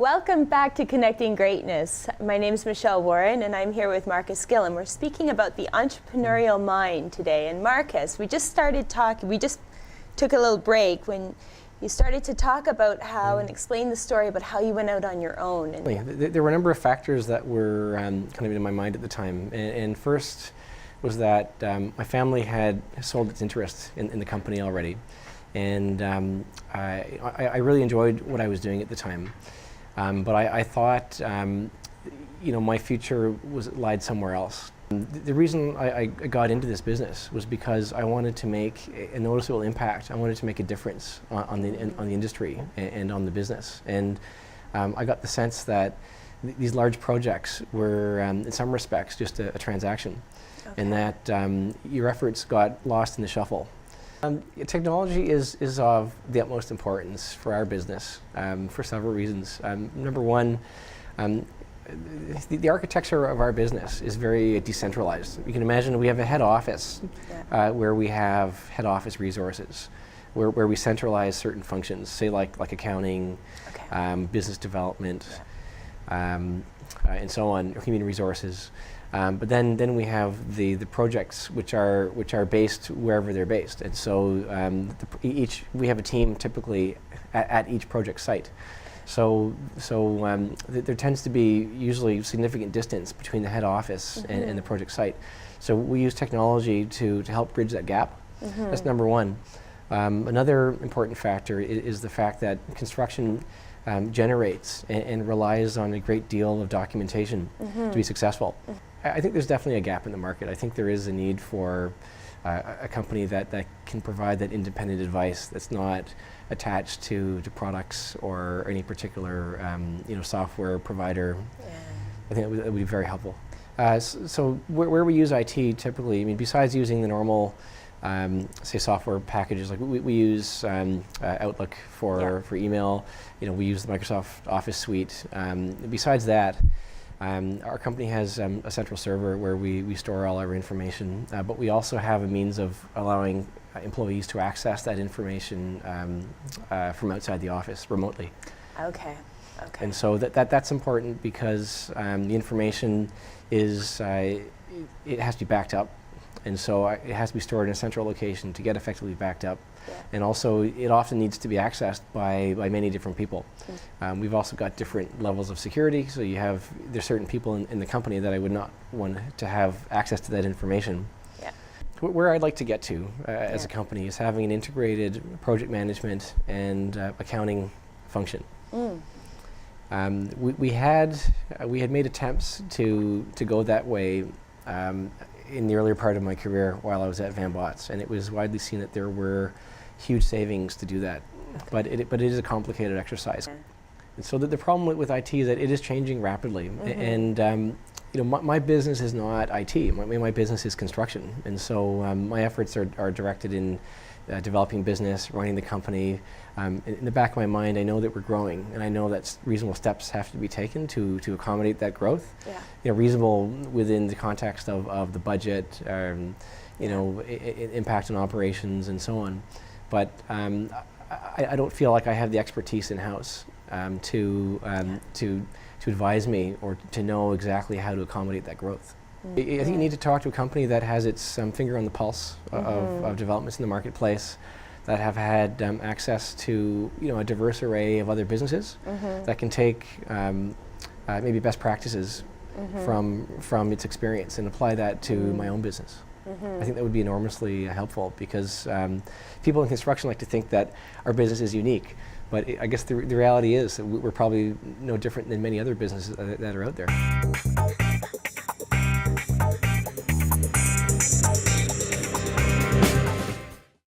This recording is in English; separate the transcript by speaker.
Speaker 1: Welcome back to Connecting Greatness. My name is Michelle Warren and I'm here with Marcus Gillam. We're speaking about the entrepreneurial mind today. And Marcus, we just took a little break when you started to talk about how and explain the story about how you went out on your own. And
Speaker 2: there were a number of factors that were kind of in my mind at the time. And first was that my family had sold its interest in the company already. And I really enjoyed what I was doing at the time. But I thought, my future lied somewhere else. The reason I got into this business was because I wanted to make a noticeable impact. I wanted to make a difference on the industry and on the business. And I got the sense that these large projects were, in some respects, just a transaction, and that your efforts got lost in the shuffle. Technology is of the utmost importance for our business for several reasons. Number one, the architecture of our business is very decentralized. You can imagine we have a head office where we have head office resources, where we centralize certain functions, say like accounting, business development, and so on, or human resources. But then we have the projects which are based wherever they're based, and so we have a team typically at each project site. So there tends to be usually significant distance between the head office and the project site. So we use technology to help bridge that gap. That's number one. Another important factor is the fact that construction generates and relies on a great deal of documentation to be successful. I think there's definitely a gap in the market. I think there is a need for a company that can provide that independent advice that's not attached to products or any particular software provider. I think that would be very helpful. So where we use IT typically, I mean, besides using the normal say software packages, like we use Outlook for email, we use the Microsoft Office suite. Besides that, our company has a central server where we store all our information, but we also have a means of allowing employees to access that information from outside the office remotely.
Speaker 1: Okay.
Speaker 2: And so that's important because the information is, it has to be backed up. And so it has to be stored in a central location to get effectively backed up. And also it often needs to be accessed by many different people. We've also got different levels of security, so there's certain people in the company that I would not want to have access to that information. Where I'd like to get to as a company is having an integrated project management and accounting function. We had made attempts to go that way in the earlier part of my career while I was at Van Bots, and it was widely seen that there were huge savings to do that, but it is a complicated exercise. And so the problem with IT is that it is changing rapidly, and my business is not IT. My business is construction, and so my efforts are directed in developing business, running the company. In the back of my mind, I know that we're growing, and I know that reasonable steps have to be taken to accommodate that growth. Reasonable within the context of the budget, impact on operations and so on. But I don't feel like I have the expertise in-house to advise me or to know exactly how to accommodate that growth. I think you need to talk to a company that has its finger on the pulse of developments in the marketplace, that have had access to a diverse array of other businesses, that can take maybe best practices from its experience and apply that to my own business. I think that would be enormously helpful because people in construction like to think that our business is unique, but I guess the reality is that we're probably no different than many other businesses that are out there.